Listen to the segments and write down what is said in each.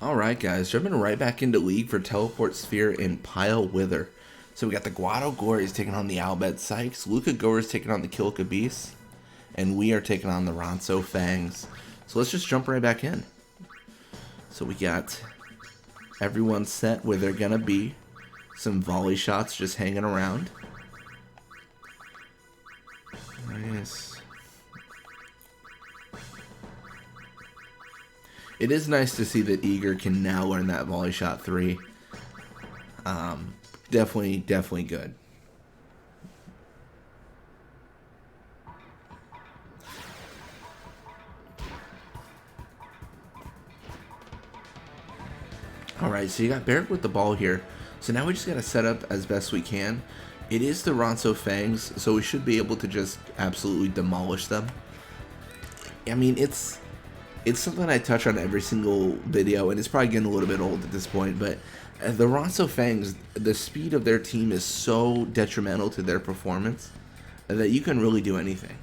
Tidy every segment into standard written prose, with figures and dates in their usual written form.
Alright guys, jumping right back into League for Teleport Sphere and Pile Wither. So we got the Guado Gories taking on the Bhed Psyches, Luca Goers taking on the Kilka Beasts, and we are taking on the Ronso Fangs. So let's just jump right back in. So we got everyone set where they're gonna be. Some volley shots just hanging around. Nice. It is nice to see that Eager can now learn that volley shot 3. Definitely good. Alright, so you got Barrett with the ball here. So now we just gotta set up as best we can. It is the Ronso Fangs, so we should be able to just absolutely demolish them. I mean, it's something I touch on every single video, and it's probably getting a little bit old at this point, but the Ronso Fangs, the speed of their team is so detrimental to their performance that you can really do anything.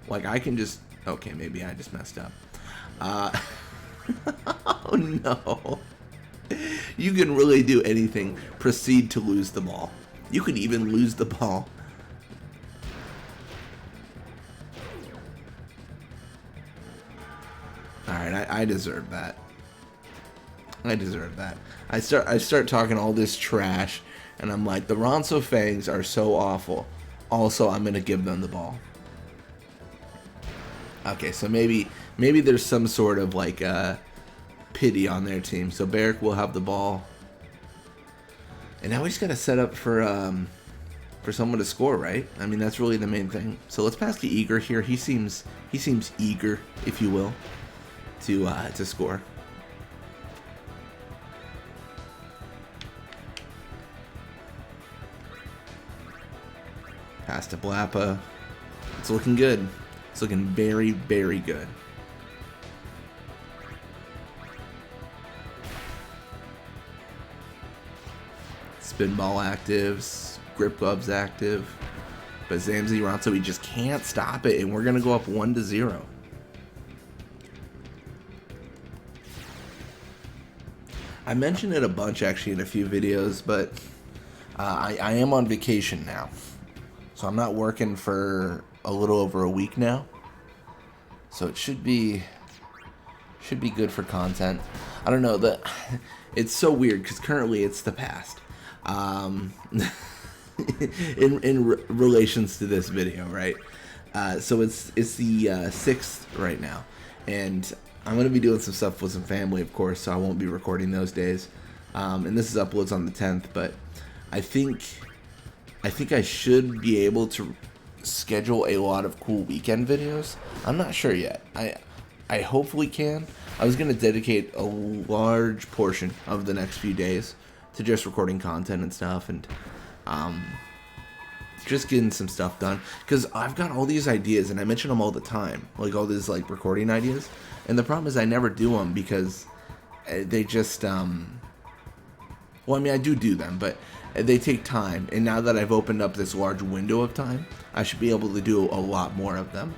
Like, I can just... Okay, maybe I just messed up. Oh, no. You can really do anything. Proceed to lose the ball. You could even lose the ball. Alright, I deserve that. I deserve that. I start talking all this trash, and I'm like, the Ronso Fangs are so awful. Also, I'm gonna give them the ball. Okay, so maybe there's some sort of like pity on their team. So Barrick will have the ball, and now we just gotta set up for someone to score, right? I mean, that's really the main thing. So let's pass to Eager here. He seems eager, if you will, to score. Pass to Blappa. It's looking good. It's looking very, very good. Spin ball actives, grip gloves active, but Zamzi Ronso, he just can't stop it, and we're gonna go up 1-0. I mentioned it a bunch actually in a few videos, but I am on vacation now, so I'm not working for a little over a week now, so it should be good for content. I don't know, it's so weird because currently it's the past. In relations to this video, right? So it's the 6th right now, and I'm gonna be doing some stuff with some family, of course, so I won't be recording those days. And this is uploads on the 10th, but I think I should be able to schedule a lot of cool weekend videos. I'm not sure yet. I hopefully can. I was gonna dedicate a large portion of the next few days to just recording content and stuff, and just getting some stuff done, because I've got all these ideas and I mention them all the time, like all these like recording ideas, and the problem is I never do them because they just well, I mean, I do them, but they take time, and now that I've opened up this large window of time, I should be able to do a lot more of them.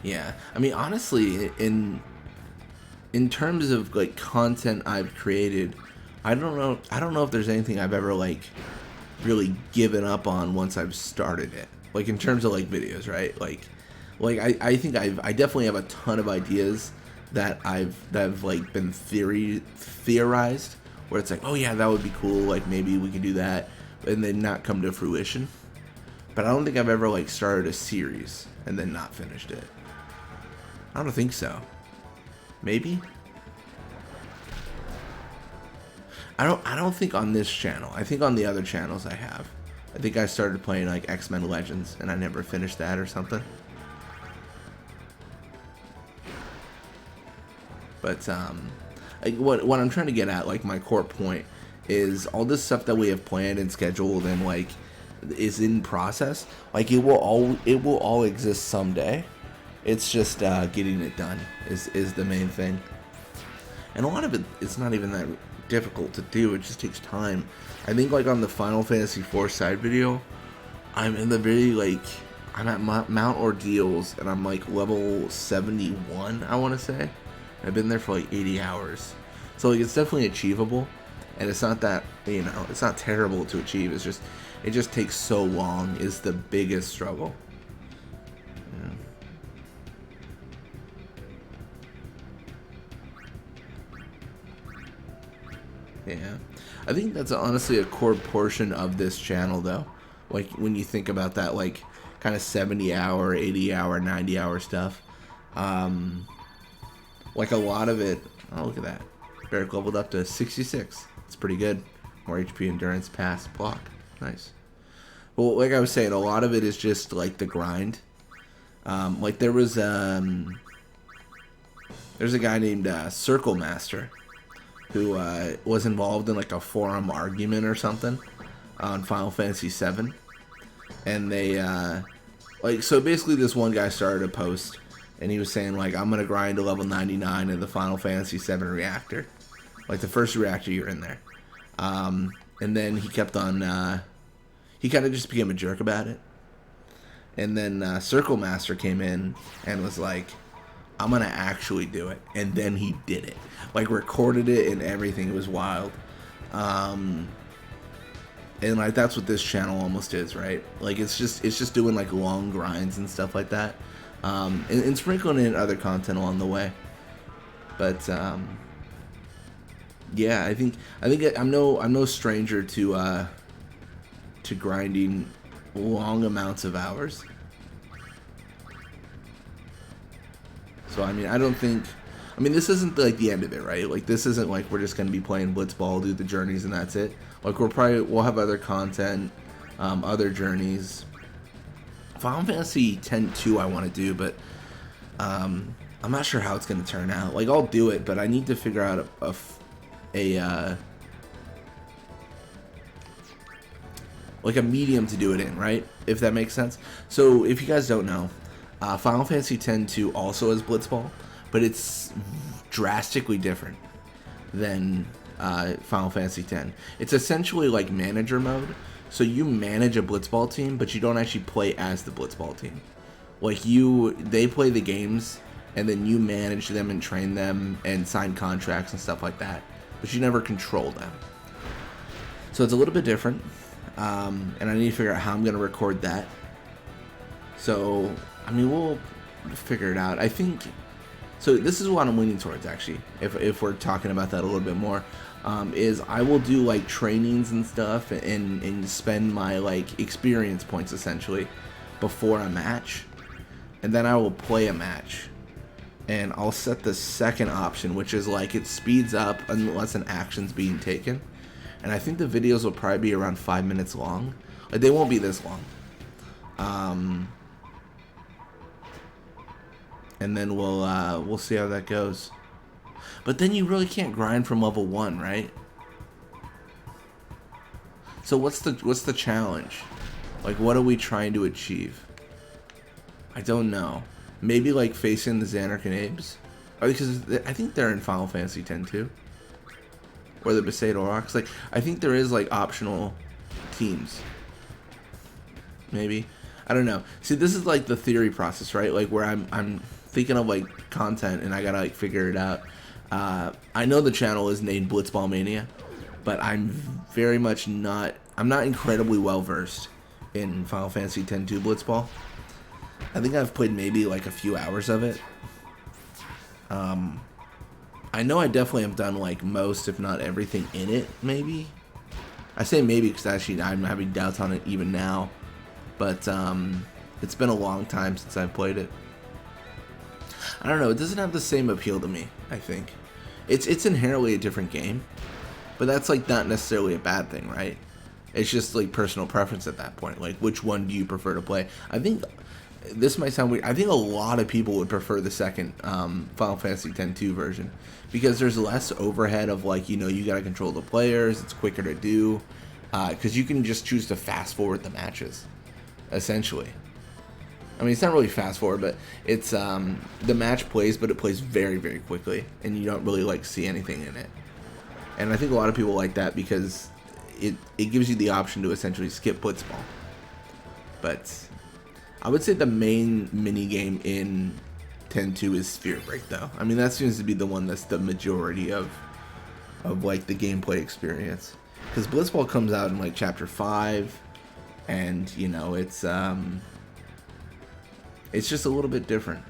Yeah, I mean, honestly, in terms of like content I've created, I don't know if there's anything I've ever like really given up on once I've started it. Like in terms of like videos, right? Like I think I definitely have a ton of ideas that I've like been theorized, where it's like, oh yeah, that would be cool, like maybe we could do that, and then not come to fruition. But I don't think I've ever like started a series and then not finished it. I don't think so. Maybe? I don't think on this channel. I think on the other channels I have. I think I started playing like X-Men Legends and I never finished that or something. But like what I'm trying to get at, like my core point, is all this stuff that we have planned and scheduled and like is in process. Like it will all exist someday. It's just getting it done is the main thing. And a lot of it's not even that difficult to do. It just takes time. I think like on the Final Fantasy IV side video, I'm in the very like I'm at Mount Ordeals, and I'm like level 71, I want to say. I've been there for like 80 hours. So like it's definitely achievable, and it's not that, you know, it's not terrible to achieve. It's just, it just takes so long is the biggest struggle. Yeah. I think that's honestly a core portion of this channel, though. Like, when you think about that, like, kind of 70-hour, 80-hour, 90-hour stuff. Like, a lot of it... Oh, look at that. Barrack leveled up to 66. It's pretty good. More HP, endurance, pass, block. Nice. Well, like I was saying, a lot of it is just, like, the grind. Like, there's a guy named Circle Master who was involved in like a forum argument or something on Final Fantasy VII, and they like, so basically this one guy started a post, and he was saying like, I'm gonna grind to level 99 in the Final Fantasy VII reactor, like the first reactor you're in there, and then he kept on, he kind of just became a jerk about it, and then Circle Master came in and was like, I'm gonna actually do it, and then he did it. Like, recorded it and everything. It was wild. And like, that's what this channel almost is, right? Like, it's just doing like long grinds and stuff like that, and sprinkling in other content along the way. But yeah, I think I'm no stranger to grinding long amounts of hours. So, I mean, I don't think... I mean, this isn't, like, the end of it, right? Like, this isn't, like, we're just going to be playing Blitzball, do the journeys, and that's it. Like, we'll have other content, other journeys. Final Fantasy X-2 I want to do, but I'm not sure how it's going to turn out. Like, I'll do it, but I need to figure out like, a medium to do it in, right? If that makes sense. So, if you guys don't know... Final Fantasy X-2 also has Blitzball, but it's drastically different than Final Fantasy X. It's essentially like manager mode, so you manage a Blitzball team, but you don't actually play as the Blitzball team. Like, they play the games, and then you manage them and train them and sign contracts and stuff like that, but you never control them. So it's a little bit different, and I need to figure out how I'm going to record that. So... I mean, we'll figure it out. I think... So this is what I'm leaning towards, actually, if we're talking about that a little bit more, is I will do, like, trainings and stuff and spend my, like, experience points, essentially, before a match. And then I will play a match. And I'll set the second option, which is, like, it speeds up unless an action's being taken. And I think the videos will probably be around 5 minutes long. Like, they won't be this long. And then we'll see how that goes. But then you really can't grind from level 1, right? So what's the challenge? Like, what are we trying to achieve? I don't know. Maybe like facing the Xanark and Abes? Because I think they're in Final Fantasy X too. Or the Besaid Aurochs. Like, I think there is like optional teams. Maybe. I don't know. See, this is like the theory process, right? Like, where I'm thinking of like content and I gotta like figure it out. I know the channel is named Blitzball Mania, but I'm very much not. I'm not incredibly well versed in Final Fantasy X-2 Blitzball. I think I've played maybe like a few hours of it. I know I definitely have done like most, if not everything in it. Maybe. I say maybe because actually I'm having doubts on it even now. But it's been a long time since I've played it. I don't know, it doesn't have the same appeal to me, I think. It's inherently a different game, but that's like not necessarily a bad thing, right? It's just like personal preference at that point. Like, which one do you prefer to play? I think this might sound weird. I think a lot of people would prefer the second Final Fantasy X-2 version, because there's less overhead of like, you know, you gotta control the players. It's quicker to do, because you can just choose to fast forward the matches, essentially. I mean, it's not really fast forward, but it's the match plays, but it plays very, very quickly, and you don't really like see anything in it. And I think a lot of people like that because it gives you the option to essentially skip Blitzball. But I would say the main mini game in 10-2 is Sphere Break, though. I mean, that seems to be the one that's the majority of like the gameplay experience. Because Blitzball comes out in like Chapter 5, and you know it's just a little bit different.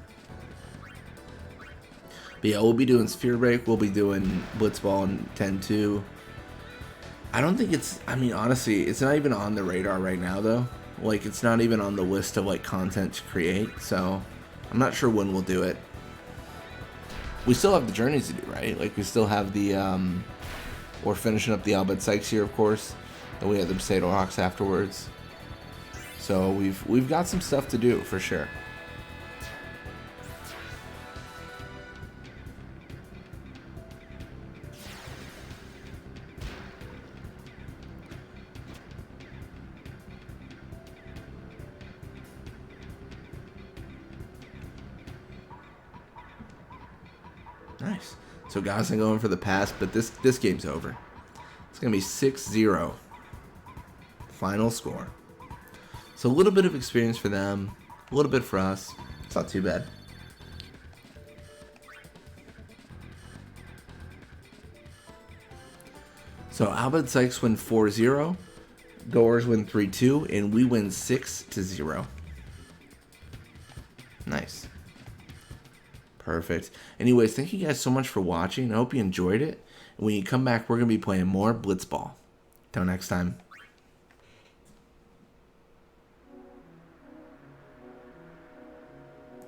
But yeah, we'll be doing Sphere Break. We'll be doing Blitzball in 10-2. I don't think it's. I mean, honestly, it's not even on the radar right now, though. Like, it's not even on the list of like content to create. So I'm not sure when we'll do it. We still have the journeys to do, right? Like, we still have the we're finishing up the Bhed Psyches here, of course. Then we have the Potato Hawks afterwards. So we've got some stuff to do for sure. Nice. So Gosling going for the pass, but this game's over. It's going to be 6-0. Final score. So a little bit of experience for them, a little bit for us. It's not too bad. So Bhed Psyches win 4-0, Doors win 3-2, and we win 6-0. Nice. Perfect. Anyways, thank you guys so much for watching. I hope you enjoyed it. And when you come back, we're going to be playing more Blitzball. Till next time.